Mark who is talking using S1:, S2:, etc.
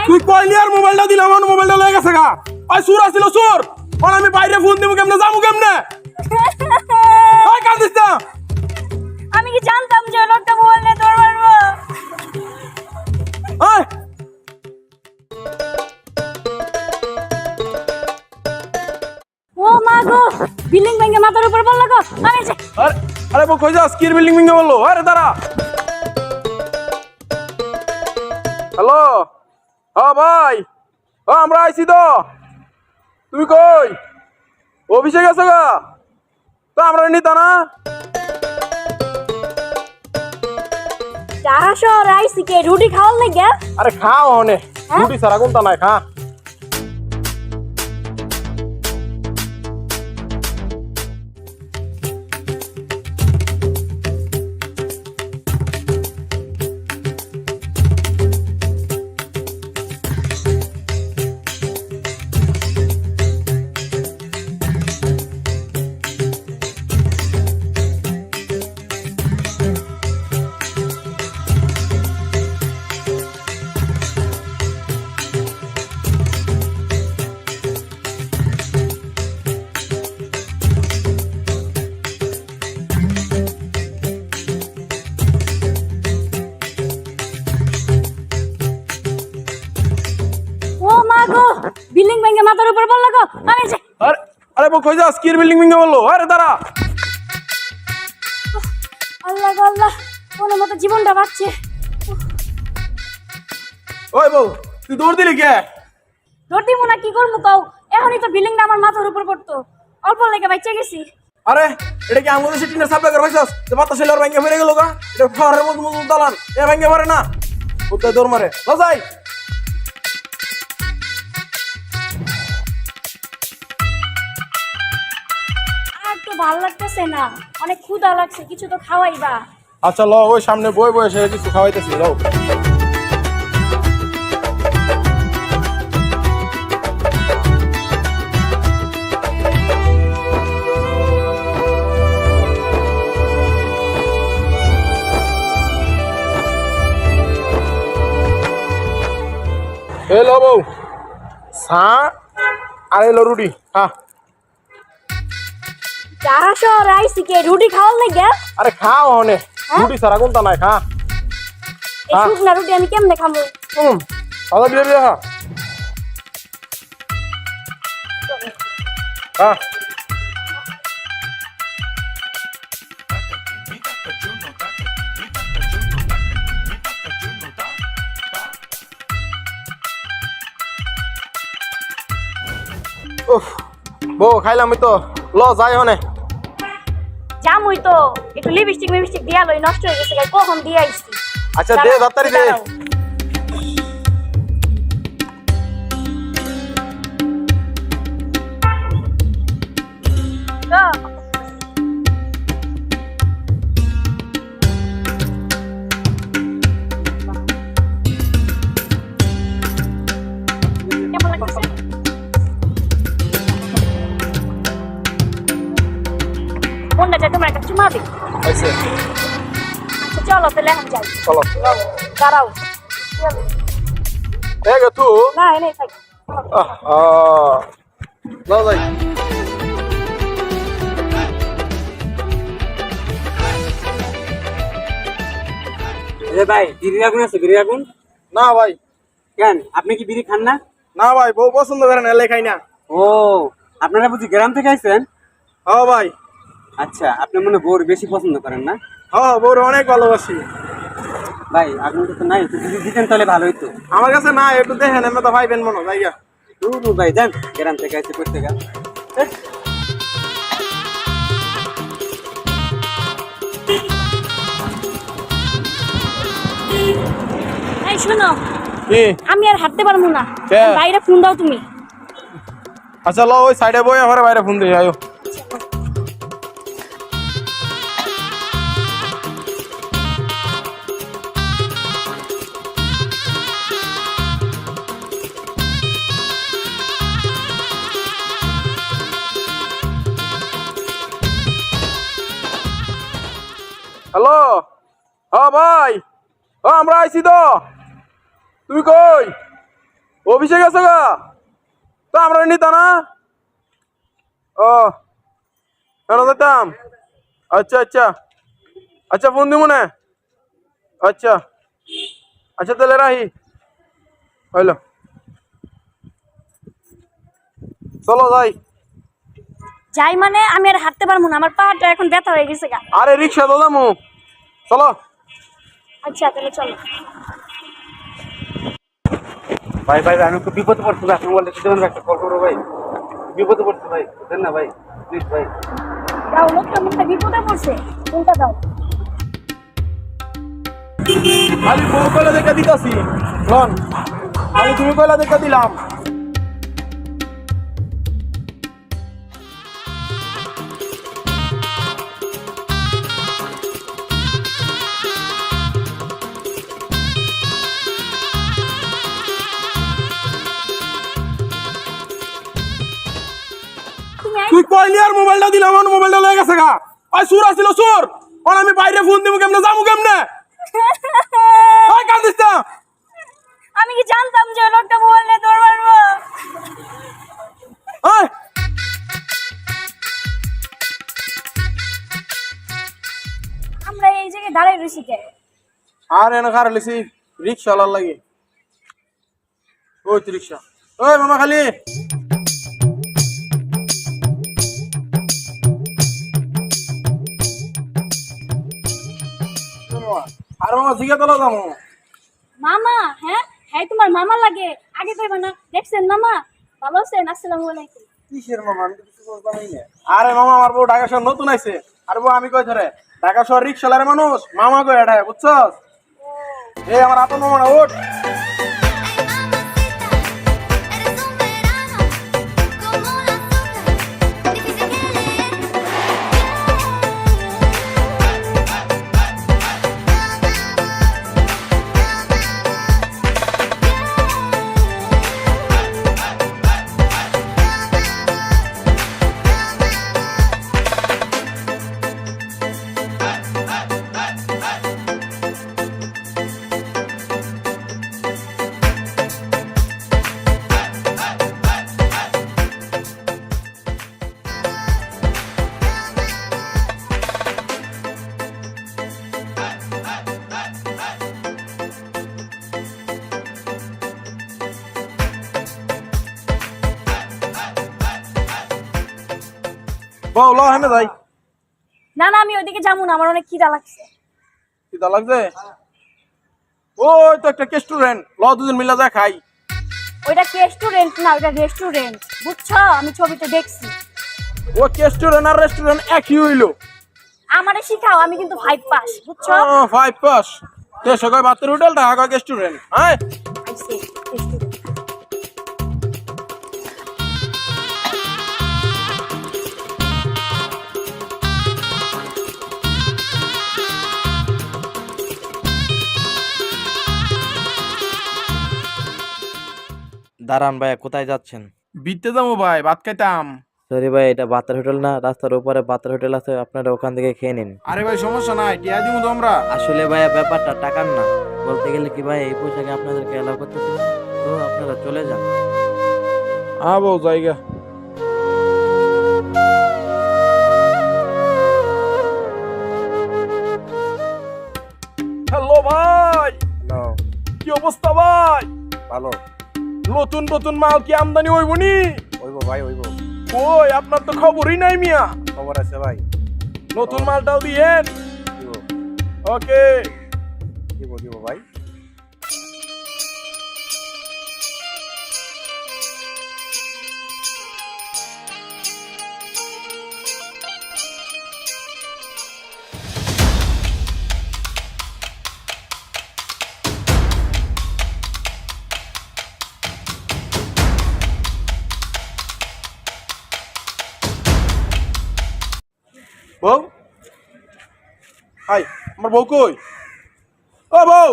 S1: তুই কইলি আর মোবাইলটা দিলাম, আমার মোবাইলটা লয়ে গেছে গা। ওই সুর আসছিল সুর, আর আমি বাইরে ফোন দিব কেমনে, যাবো কেমনে? ওই কাঁদিস না।
S2: আমি কি জানতাম যে লোকটা মোবাইল নিয়ে দৌড় মারবো?
S1: ওই
S2: ও মা গো, বিল্ডিং ভেঙে মাথার উপর পড়লো গো। আরে যে
S1: আরে আরে বউ কই যাস? কি বিল্ডিং ভেঙে বললো? আরে দাঁড়া। হ্যালো, হ্যাঁ ভাই, আমরা আইছি তো। তুমি কই? অফিসে গেছো গা? তো আমরা নিতা না।
S2: যারা শহর আইসি কে রুটি খাওয়ার লাগে?
S1: আরে খাও অনে, রুটি ছাড়া কোনটা নাই, খা।
S2: ও মা গো, বিল্ডিং ভেঙে মাথার উপর পড়লো গো। আরে যে
S1: আরে আরে বউ কই যাস? কি বিল্ডিং ভেঙে বললো? আরে দাঁড়া।
S2: আল্লাহ গো আল্লাহ, কোনো মতো জীবনটা বাঁচছে।
S1: ওই বউ, তুই দৌড় দিলি কে?
S2: দৌড় দিব না, কি করবো কও? এখনই তো বিল্ডিংটা আমার মাথার উপর পড়তো, অল্প লেগে বাচ্চা গেছি।
S1: আরে এটা কি আমাদের দেশে টিনের সাপ্লাই করে ভাইছাস? যে বাতাস এলে আর ভেঙে ফেরে গেল গা। এটা শহরের মতো মতো দালান, এ ভেঙে পারে না। কোথায় দৌড় মারে? যাই।
S2: আর তো ভালো লাগতেছে না, অনেক ক্ষুধা লাগছে, কিছু তো খাওয়াইবা।
S1: আচ্ছা ল, ওই সামনে বই বসে কিছু খাওয়াইতেছি, লো। এ লো বউ, সা আর এলো রুটি, হ্যাঁ।
S2: যারা শহর আইসি কে রুটি খাওয়ার লাগে?
S1: আরে খাও অনে, রুটি ছাড়া কোনটা নাই, খা।
S2: এই শুকনা রুটি আমি কেমনে খাবো?
S1: দাদা দিয়ে দিয়ে, হ্যাঁ। হ্যাঁ উফ, বউ খাইলাম তো, ল যাই হনে।
S2: জামুই তো, একটু লিপস্টিক মিপস্টিক দিয়া লই, নষ্ট হয়ে গেছে, কখন দিয়ে আইছি।
S1: আচ্ছা দে, তাড়াতাড়ি দে।
S2: দাঁড়াও। তো, কেমন লাগতেছে? কোনটা চাই তোমার? একটা চুমা দিই।
S1: আচ্ছা
S2: আচ্ছা চলো তাহলে এখন যাই।
S1: চলো।
S2: দাঁড়াও।
S1: এ গে তু,
S2: না এনে থাক।
S1: ল যাই।
S3: ভাই বিড়ি আগুন আছে? বিড়ি আগুন
S1: না ভাই,
S3: কেন, আপনি কি বিড়ি খান না?
S1: না ভাই, বউ পছন্দ করে না, এলে খাই না।
S3: ও, আপনারা বুঝি গ্রাম থেকে আইছেন?
S1: হ্যাঁ ভাই,
S3: আচ্ছা, আপনি মনে হয় বউর বেশি পছন্দ করেন না?
S1: হ্যাঁ বউর অনেক ভালোবাসি।
S3: ভাই আগুন তো নাই, তো যদি দিতেন তাহলে ভালো হইতো।
S1: আমার কাছে না, একটু দেখেন, আমি তো ভাই বেন মনে জায়গা।
S3: ভাই যান, গ্রাম থেকে আইছে করতে গা।
S2: এই শোনো,
S1: কি?
S2: আমি আর হাঁটতে পারবো না,
S1: কে?
S2: বাইরে ফোন দাও তুমি।
S1: আচ্ছা ল, ওই সাইডে বই আমার বাইরে ফোন দিই, আয়ো। হ্যালো, হ্যাঁ ভাই, আমরা আইছি তো। তুই কই? অফিসে গেছো গা? তো আমরা নিতা না। ও কেন যেতাম? আচ্ছা আচ্ছা আচ্ছা, ফোন দিব না। আচ্ছা আচ্ছা, তাহলে রাহি হইল, চলো যাই।
S2: যাই মানে আমি আর হাঁটতে পারবো না, আমার পাটা এখন ব্যথা হয়ে গেছে গা।
S1: আরে রিক্সা তো যাবো, চলো।
S2: আচ্ছা তাহলে চলো।
S3: ভাই ভাই আমি খুব বিপদে পড়ছি ভাই, আপনি বললে দেবেন ভাই, একটা কল করবো ভাই, বিপদে পড়ছি ভাই, দেন না ভাই, প্লিজ ভাই।
S2: দাও, লোকটা মুখটা বিপদে পড়ছে, কোনটা দাও।
S1: খালি বউ কয়লা দেখা দিতাছি, শোন, খালি তুমি কয়লা দেখা দিলাম। তুই কইলি আর মোবাইলটা দিলাম, আমার মোবাইলটা লয়ে গেছে গা। ওই সুর আসছিল সুর, আর আমি বাইরে ফোন দিব কেমনে, যাবো কেমনে? ওই কাঁদিস না।
S2: আমি কি জানতাম যে লোকটা মোবাইল নিয়ে দৌড় মারবো?
S1: ওই
S2: আমরা এই জায়গায় দাঁড়াই রয়েছি কে?
S1: আর এনে খারাপ লিছি রিক্সা লাল লাগে। ওই তো রিক্সা। ওই মামা খালি আর মামা জিজ্ঞাসা তোলা যাবো।
S2: মামা? হ্যাঁ হ্যাঁ, তোমার মামা লাগে, আগে কইবা না। দেখছেন মামা? ভালো আছেন? আসসালামু আলাইকুম।
S1: কিসের মামা, আমি তো কিছু বুঝলামই না। আরে মামা, আমার বউ ঢাকা শহর নতুন আইছে। আরে বউ আমি কই ধরে ঢাকা শহর রিক্সালার মানুষ, মামা কই এটা, বুঝছস? এই আমার আপন মামা না, ওঠ। বউ ল হেনে যাই।
S2: না না, আমি ওইদিকে যাবো না, আমার অনেক খিদা লাগছে।
S1: খিদা লাগছে? ওই তো একটা রেস্টুরেন্ট, ল দুজন মিলে যা খাই।
S2: ওইটা কি রেস্টুরেন্ট না, ওইটা রেস্টুরেন্ট, বুঝছো? আমি ছবিতে দেখছি।
S1: ও রেস্টুরেন্ট আর রেস্টুরেন্ট একই হইলো।
S2: আমারে শিখাও, আমি কিন্তু 5 পাস, বুঝছো?
S1: 5 পাস। দেশে কয় বাতের হোটেল, ঢাকা কয় রেস্টুরেন্ট। হ্যাঁ
S2: আইছে রেস্টুরেন্ট।
S4: দাঁড়ান ভাইয়া, কোথায় যাচ্ছেন?
S1: বিতে যাবো ভাই, ভাত খাইতাম।
S4: সরি ভাই, এটা বাতার হোটেল না, রাস্তার উপরে বাতার হোটেল আছে, আপনারা ওখান থেকে খেয়ে নিন।
S1: আরে ভাই সমস্যা নাই, টিয়া দিমু তো আমরা।
S4: আসলে ভাইয়া ব্যাপারটা টাকার না, বলতে গেলে কি ভাই, এই পোশাকে আপনাদেরকে এলাও করতেছি না, তো আপনারা চলে যান।
S1: আবো জায়গা। হ্যালো ভাই,
S4: হ্যালো।
S1: কি অবস্থা ভাই?
S4: ভালো।
S1: নতুন নতুন মাল কি আমদানি হইবনি?
S4: ওইবো ভাই, ওইবো।
S1: ওই আপনার তো খবরই নাই মিয়া।
S4: খবর আছে ভাই।
S1: নতুন মালটাও দিয়েন।
S4: দিব
S1: ওকে।
S4: দিব দিব ভাই।
S1: বউ, হাই, আমার বউ কই? ও বউ,